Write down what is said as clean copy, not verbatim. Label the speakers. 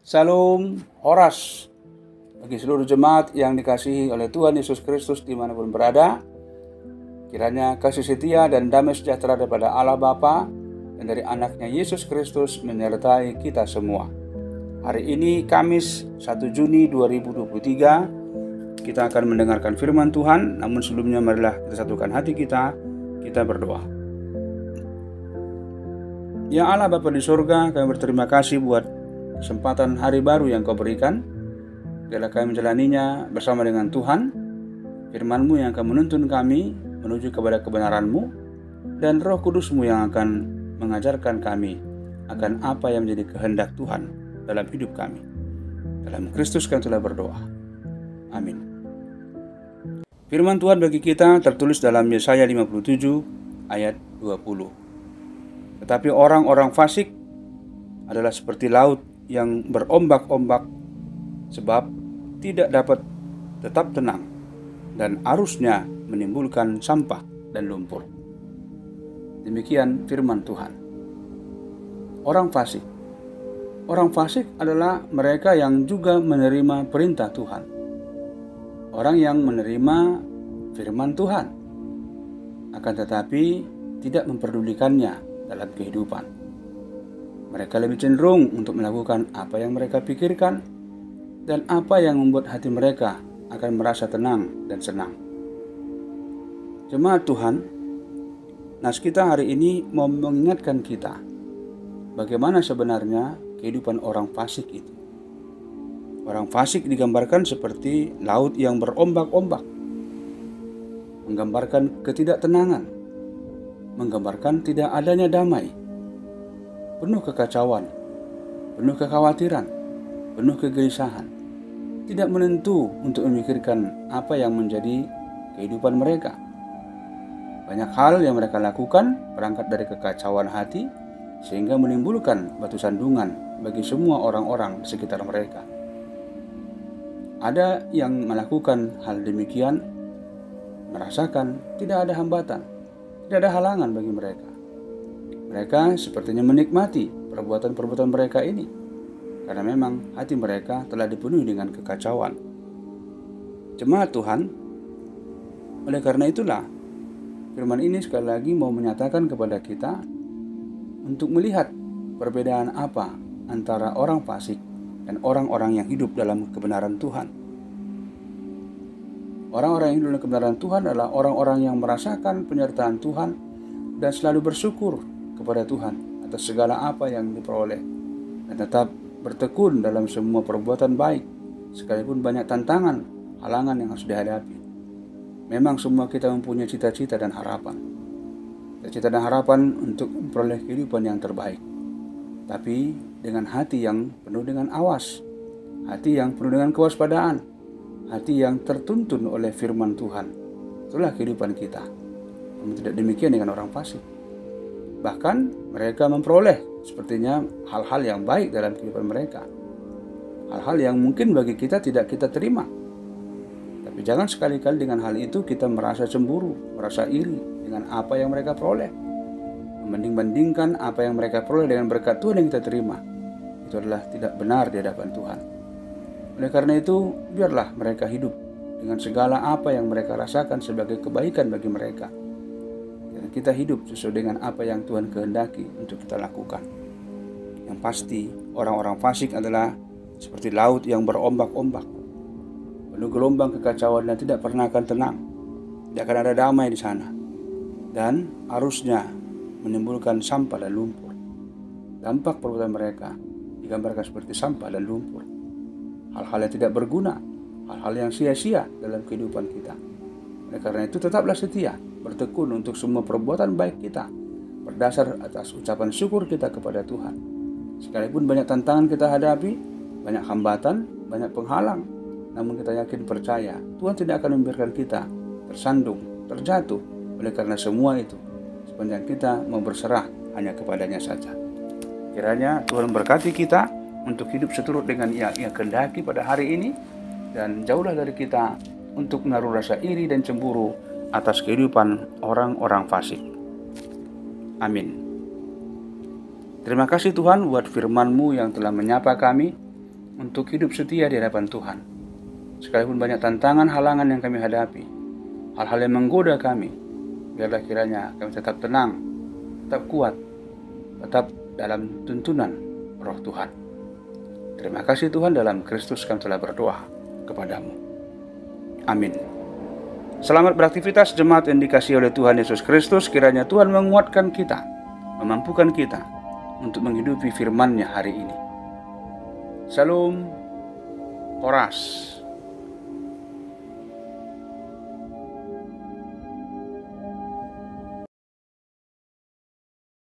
Speaker 1: Salam Horas bagi seluruh jemaat yang dikasihi oleh Tuhan Yesus Kristus dimanapun berada. Kiranya kasih setia dan damai sejahtera daripada Allah Bapa dan dari anaknya Yesus Kristus menyertai kita semua. Hari ini Kamis 1 Juni 2023 kita akan mendengarkan firman Tuhan. Namun sebelumnya marilah kita satukan hati kita berdoa. Ya Allah Bapa di surga, kami berterima kasih buat kesempatan hari baru yang Kau berikan. Biarlah kami menjalaninya bersama dengan Tuhan. Firman-Mu yang akan menuntun kami menuju kepada kebenaran-Mu, dan Roh Kudus-Mu yang akan mengajarkan kami akan apa yang menjadi kehendak Tuhan dalam hidup kami. Dalam Kristus kami telah berdoa. Amin. Firman Tuhan bagi kita tertulis dalam Yesaya 57 ayat 20. Tetapi orang-orang fasik adalah seperti laut yang berombak-ombak, sebab tidak dapat tetap tenang, dan arusnya menimbulkan sampah dan lumpur. Demikian firman Tuhan. Orang fasik adalah mereka yang juga menerima perintah Tuhan. Orang yang menerima firman Tuhan, akan tetapi tidak memperdulikannya dalam kehidupan. Mereka lebih cenderung untuk melakukan apa yang mereka pikirkan dan apa yang membuat hati mereka akan merasa tenang dan senang. Jemaat Tuhan, nas kita hari ini mau mengingatkan kita bagaimana sebenarnya kehidupan orang fasik itu. Orang fasik digambarkan seperti laut yang berombak-ombak, menggambarkan ketidaktenangan, menggambarkan tidak adanya damai, penuh kekacauan, penuh kekhawatiran, penuh kegelisahan, tidak menentu untuk memikirkan apa yang menjadi kehidupan mereka. Banyak hal yang mereka lakukan berangkat dari kekacauan hati, sehingga menimbulkan batu sandungan bagi semua orang-orang di sekitar mereka. Ada yang melakukan hal demikian, merasakan tidak ada hambatan, tidak ada halangan bagi mereka. Mereka sepertinya menikmati perbuatan-perbuatan mereka ini, karena memang hati mereka telah dipenuhi dengan kekacauan. Jemaat Tuhan, oleh karena itulah firman ini sekali lagi mau menyatakan kepada kita untuk melihat perbedaan apa antara orang fasik dan orang-orang yang hidup dalam kebenaran Tuhan. Orang-orang yang hidup dalam kebenaran Tuhan adalah orang-orang yang merasakan penyertaan Tuhan dan selalu bersyukur kepada Tuhan atas segala apa yang diperoleh, dan tetap bertekun dalam semua perbuatan baik sekalipun banyak tantangan, halangan yang harus dihadapi. Memang semua kita mempunyai cita-cita dan harapan. Cita-cita dan harapan untuk memperoleh kehidupan yang terbaik, tapi dengan hati yang penuh dengan awas, hati yang penuh dengan kewaspadaan, hati yang tertuntun oleh firman Tuhan. Itulah kehidupan kita. Namun tidak demikian dengan orang fasik. Bahkan mereka memperoleh sepertinya hal-hal yang baik dalam kehidupan mereka, hal-hal yang mungkin bagi kita tidak kita terima. Tapi jangan sekali-kali dengan hal itu kita merasa cemburu, merasa iri dengan apa yang mereka peroleh, membanding-bandingkan apa yang mereka peroleh dengan berkat Tuhan yang kita terima. Itu adalah tidak benar di hadapan Tuhan. Oleh karena itu, biarlah mereka hidup dengan segala apa yang mereka rasakan sebagai kebaikan bagi mereka. Dan kita hidup sesuai dengan apa yang Tuhan kehendaki untuk kita lakukan. Yang pasti, orang-orang fasik adalah seperti laut yang berombak-ombak, penuh gelombang kekacauan dan tidak pernah akan tenang. Tidak akan ada damai di sana. Dan arusnya menimbulkan sampah dan lumpur. Dampak perbuatan mereka digambarkan seperti sampah dan lumpur. Hal-hal yang tidak berguna, hal-hal yang sia-sia dalam kehidupan kita. Oleh karena itu tetaplah setia, bertekun untuk semua perbuatan baik kita, berdasar atas ucapan syukur kita kepada Tuhan. Sekalipun banyak tantangan kita hadapi, banyak hambatan, banyak penghalang, namun kita yakin percaya Tuhan tidak akan membiarkan kita tersandung, terjatuh. Oleh karena semua itu, sepanjang kita mau berserah hanya kepadanya saja. Kiranya Tuhan berkati kita untuk hidup seturut dengan yang kehendaki pada hari ini, dan jauhlah dari kita untuk menaruh rasa iri dan cemburu atas kehidupan orang-orang fasik. Amin. Terima kasih Tuhan buat firman-Mu yang telah menyapa kami untuk hidup setia di hadapan Tuhan. Sekalipun banyak tantangan, halangan yang kami hadapi, hal-hal yang menggoda kami, biarlah kiranya kami tetap tenang, tetap kuat, tetap dalam tuntunan Roh Tuhan. Terima kasih Tuhan, dalam Kristus kami telah berdoa kepadamu. Amin. Selamat beraktivitas jemaat yang dikasihi oleh Tuhan Yesus Kristus. Kiranya Tuhan menguatkan kita, memampukan kita untuk menghidupi firman-Nya hari ini. Shalom, Horas.